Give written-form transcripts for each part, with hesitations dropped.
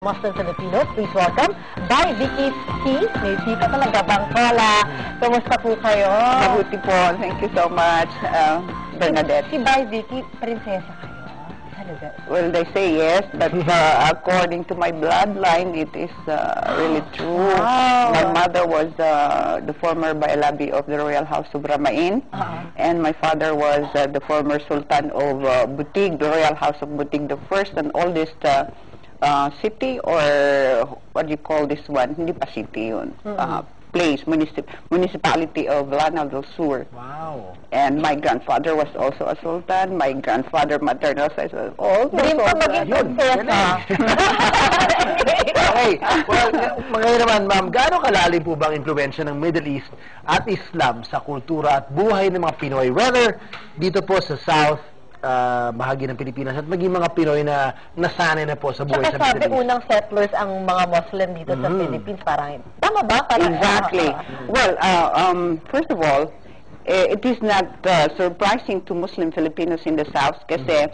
Muslim Filipinos. Please welcome by Vicky C. May Tita talaga, Bangkola. Kumusta po kayo? Mabuti po. Thank you so much, Bernadette. Si By Vicky, prinsesa kayo. Talaga. Well, they say yes, but according to my bloodline, it is really true. Wow. My mother was the former Bailabi of the Royal House of Ramain, and my father was the former Sultan of Butig, the Royal House of Butig, the first and oldest city, or what do you call this one? Hindi pa city yun. Place, municipality of Lanao del Sur. Wow. And my grandfather was also a sultan. My grandfather maternal side was also a Dream ko sultan. maging prinsesa. Okay. Well, ngayon naman, ma'am, gaano kalalim po ba ang impluwensya ng Middle East at Islam sa kultura at buhay ng mga Pinoy? Whether dito po sa South, bahagi ng Pilipinas, at maging mga Pinoy na nasanay na po sa buhay Saka sa sabi, Middle East. unang settlers ang mga Muslim dito sa Philippines. Parang, tama ba? Parang, Exactly. Well, first of all, it is not surprising to Muslim Filipinos in the South kasi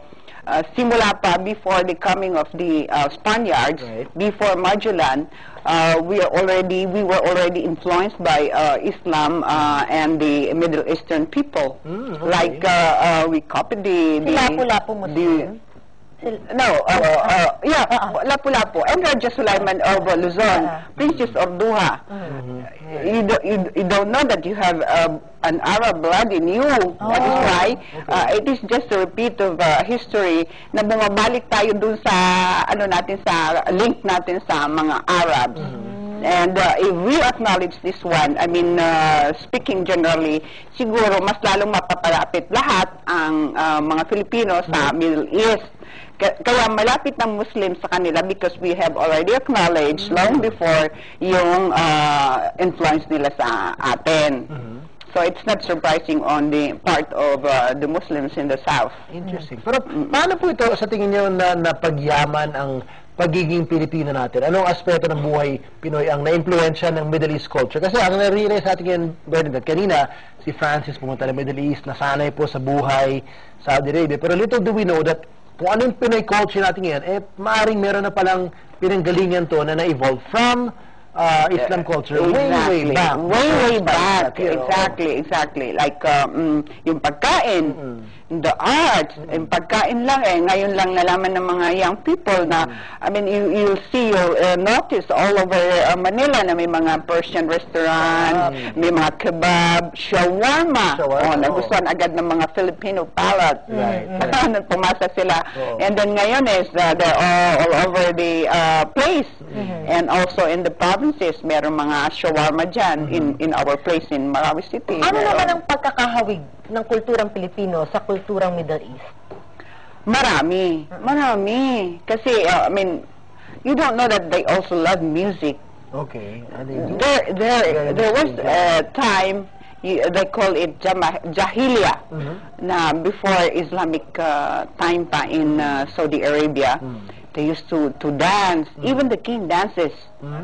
simula pa before the coming of the Spaniards, Right. before Magellan, we were already influenced by Islam and the Middle Eastern people. Okay. Like we copied the Lapu-Lapu Muslim? Lapu-Lapu and Raja Sulaiman of Luzon, Princess of Duha. You don't know that you have an Arab blood in you. That is why it is just a repeat of history na bumabalik tayo dun sa sa link natin sa mga Arabs. And if we acknowledge this one, I mean, speaking generally, siguro mas lalong mapapalapit lahat ang mga Filipino sa Middle East. Kaya malapit ng Muslim sa kanila because we have already acknowledged long before yung influence nila sa atin. So it's not surprising on the part of the Muslims in the South. Interesting. Pero paano po ito sa tingin niyo na napagyaman ang pagiging Pilipino natin? Anong aspeto ng buhay Pinoy ang na-impluensya ng Middle East culture? Kasi ang nare-realize sa atin yan, Bernadette, kanina, si Francis pumunta ng Middle East, nasanay po sa buhay Saudi Arabia. Pero little do we know that kung ano yung Pinoy culture natin ngayon, maaaring meron na palang pinanggalingan to na na-evolve from Islam culture way back. Way back. Exactly. Like, yung pagkain, the arts, yung pagkain lang ngayon lang nalaman ng mga young people na, I mean, you'll see, you'll notice all over Manila na may mga Persian restaurant, may mga kebab, shawarma. Nagustuhan agad ng mga Filipino palate. Pumasa sila. And then ngayon is, they're all over the place. And also in the provinces, meron mga shawarma dyan in our place in Marawi City. Ano naman ang pagkakahawig ng kulturang Pilipino sa kulturang Middle East? Marami. Kasi, I mean, you don't know that they also love music. Okay. There was a time, they call it Jahiliya, na before Islamic time pa in Saudi Arabia. They used to dance. Even the king dances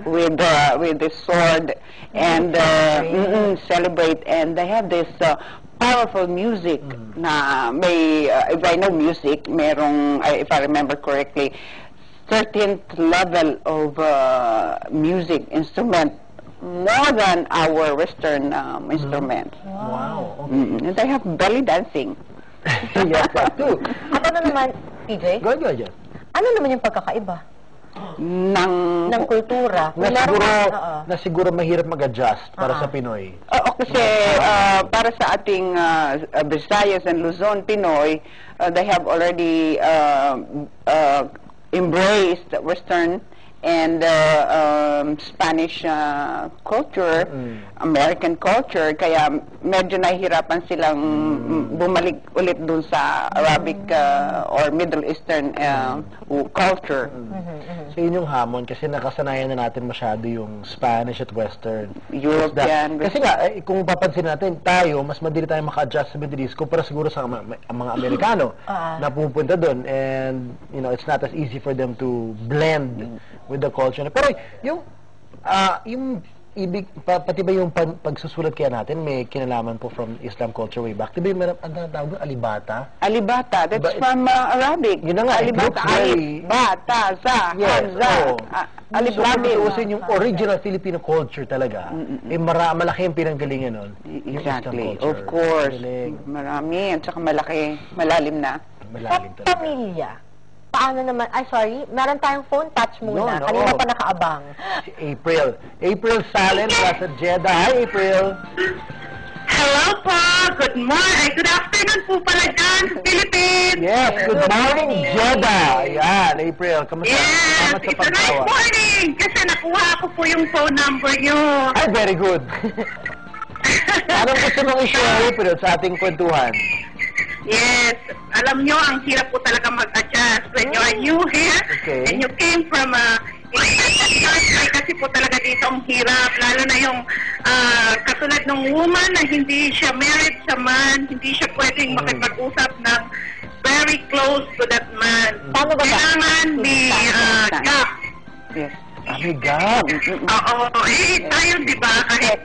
with the sword and celebrate. And they have this powerful music. Na may, if I know music, merong, if I remember correctly, 13th level of music instrument, more than our Western instruments. Wow. And they have belly dancing. Yes, that too. At ano naman, PJ? Go ahead. Ano naman yung pagkakaiba ng kultura? Na siguro mahirap mag-adjust para sa Pinoy. Kasi para sa ating Visayas and Luzon Pinoy, they have already embraced Western and Spanish culture, American culture, kaya medyo nahihirapan silang bumalik ulit dun sa Arabic or Middle Eastern culture. So yun yung hamon kasi nakasanayan na natin masyado yung Spanish at Western. European. Kasi nga, kung papansin natin, tayo, mas madali tayo maka-adjust sa Middle East kumpara siguro sa mga Amerikano na pumupunta doon, and you know, it's not as easy for them to blend with the culture. Pero yung pati ba yung pagsusulat kaya natin, may kinalaman po from Islam culture way back? Di ba yung ang tawag doon, alibata? Alibata, that's But from Arabic. Yun na nga, it Alibata, looks very... Bata, za, Yes, hamza. oo. Alibata. Usin yung original Filipino culture talaga. Malaki yung pinanggalingan nun. Yung Islam Exactly, culture. of course. Galing. Marami, at saka malaki, malalim na. Sa Malalim talaga. pamilya, paano naman, ay sorry, meron tayong phone touch muna. No, no. Kanina pa nakaabang. Si April. April Salen, mula sa Jeddah. Hi, April. Hello po! Good morning! Good afternoon po pala dyan sa Philippines! Yes, good morning, Jeddah. Ayan, April. Kamusta? Yes! Salamat sa It's a nice pagtawa. morning! Kasi nakuha ko po yung phone number nyo. Ay, very good. Anong gusto mong i-share, April, sa ating kwentuhan? Yes! Alam nyo, ang hirap po talaga mag-adjust when you are new here Okay. and you came from a kasi po talaga dito ang hirap, lalo na yung katulad ng woman na hindi siya married sa man, hindi siya pwedeng makipag-usap ng very close to that man. Paano ba? Kailangan may gap. Yes. Amigab. Oo, tayo di ba, kahit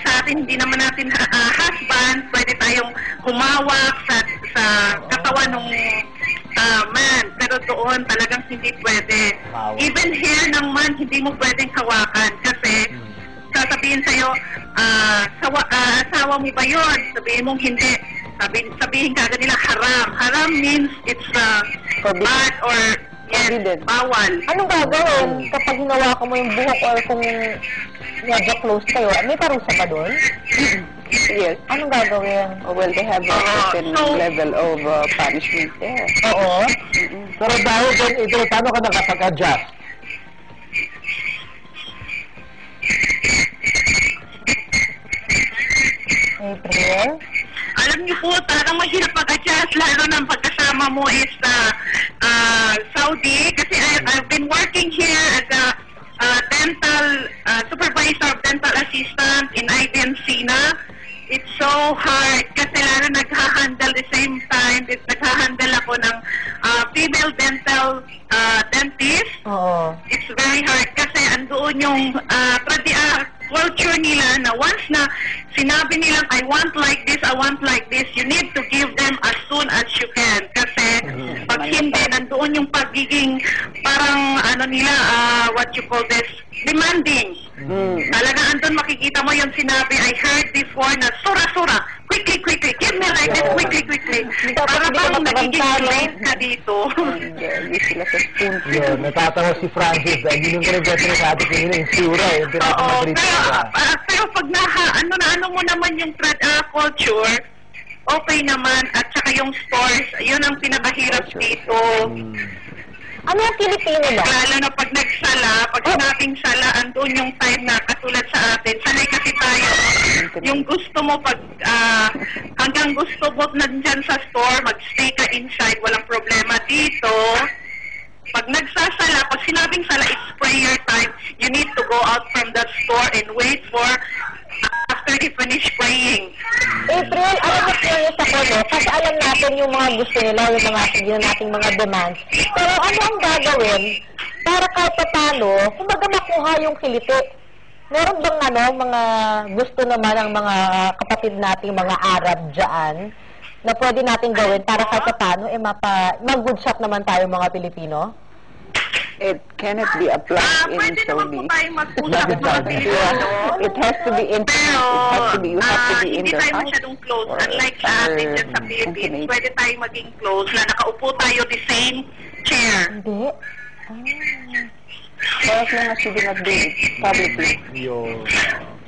sa atin, hindi naman natin husband, pwede tayong humawak sa katawan ng man. Pero doon talagang hindi pwede. Wow. Even hair ng man, hindi mo pwedeng hawakan kasi sasabihin sa'yo, asawa mo ba yun? Sabihin mong hindi. Sabihin ka nila haram. Haram means it's bad or Forbidden. bawal. Anong gagawin kapag hinawakan mo yung buhok or kung medyo close kayo? May parusa ba doon? Yes. Anong gagawin? Oh, well, they have a certain so- level of punishment there. Oo. Pero dahil doon, April, paano ka nakapag-adjust? April? Alam niyo po, talagang mahirap mag-adjust, lalo ng pagkasama mo is Saudi. Kasi I've been working here as a dental supervisor of dental assistant in Aiden Sina. It's so hard kasi lalo naghahandle the same time. Naghahandle ako ng female dental dentist. Oo. It's very hard kasi andoon yung culture nila na once na sinabi nilang I want like this, you need to give them as soon as you can. Kasi pag hindi, nandoon yung pagiging parang what you call this, demanding. Talaga andun makikita mo yung sinabi, I heard before na sura-sura, quickly, give me like this, quickly. Para bang nagiging slave ka dito. Hindi sila sa spoon. Yun, natatawa si Francis dahil yun yung pinagkwento na sa ating kanina, yung sura, yung Oo, pinagkwento. pero pag ano mo naman yung culture, okay naman, at saka yung stores, yun ang pinakahirap dito. Ano ang Pilipino lang? Lalo na pag nagsala, pag sinabing sala, andun yung time na katulad sa atin. Sanay kasi tayo. Yung gusto mo, pag hanggang gusto mo nandyan sa store, magstay ka inside, walang problema. Dito, pag nagsasala, pag sinabing sala, it's prayer time. You need to go out from the store and wait for after they finish praying. April, alam mo curious ako, no? Kasi alam natin yung mga gusto nila, yung mga sige nating mga demands. Pero ano ang gagawin para kahit paano, kumbaga makuha yung kiliti? Meron bang mga gusto naman ng mga kapatid nating mga Arab dyan na pwede natin gawin para kahit paano, mag-good shot naman tayo mga Pilipino? It cannot be applied in Pwede naman Saudi. po tayo mag-usap mga Pilipino. It has to be in. Pero, You have to be in hindi their tayo house. masyadong close. or Unlike sa atin dyan sa Philippines, intimate. pwede tayo maging close na nakaupo tayo the same chair. Hindi. But as long as you do not do it publicly. Yun.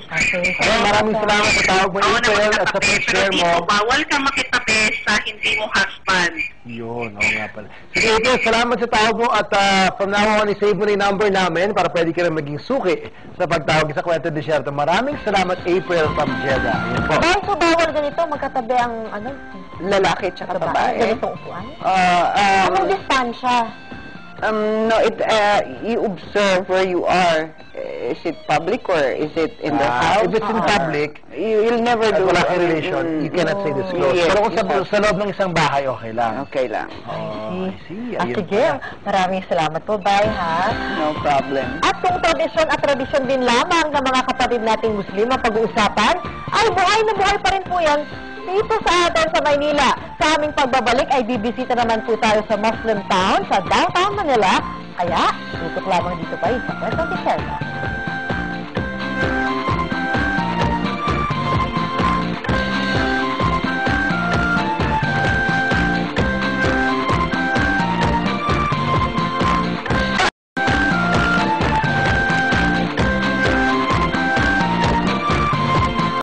Okay. Ayan, maraming salamat sa tawag mo, Oo April, naman at sa nakatabi, pero pag-share dito, mo. bawal ka makitabi sa hindi mo husband. Yun, oo nga pala. Sige, April, salamat sa tawag mo at from now on, i-save mo na yung number namin para pwede ka rin maging suki sa pagtawag sa Kwento Desierto. Maraming salamat, April from Jeddah. Yun po. Dahil po bawal ganito, magkatabi ang Lalaki tsaka babae. Ganitong upuan? Uh, Anong distansya? No, you observe where you are. Is it public or is it in the house? If it's in public, You'll never at do wala kang relation, you cannot say disclose. Yes, Pero kung yes. sa loob ng isang bahay, okay lang. Okay lang. Oh, I see. Ah, Ayun sige, pala. maraming salamat po, Bay, ha? No problem. At kung tradisyon at tradisyon din lamang ng mga kapatid nating Muslim ang pag-uusapan, ay buhay na buhay pa rin po yan dito sa atin sa Maynila. Sa aming pagbabalik ay bibisita naman po tayo sa Muslim town sa downtown Manila. Kaya, tutok lamang dito pa sa Kwentong Michelle.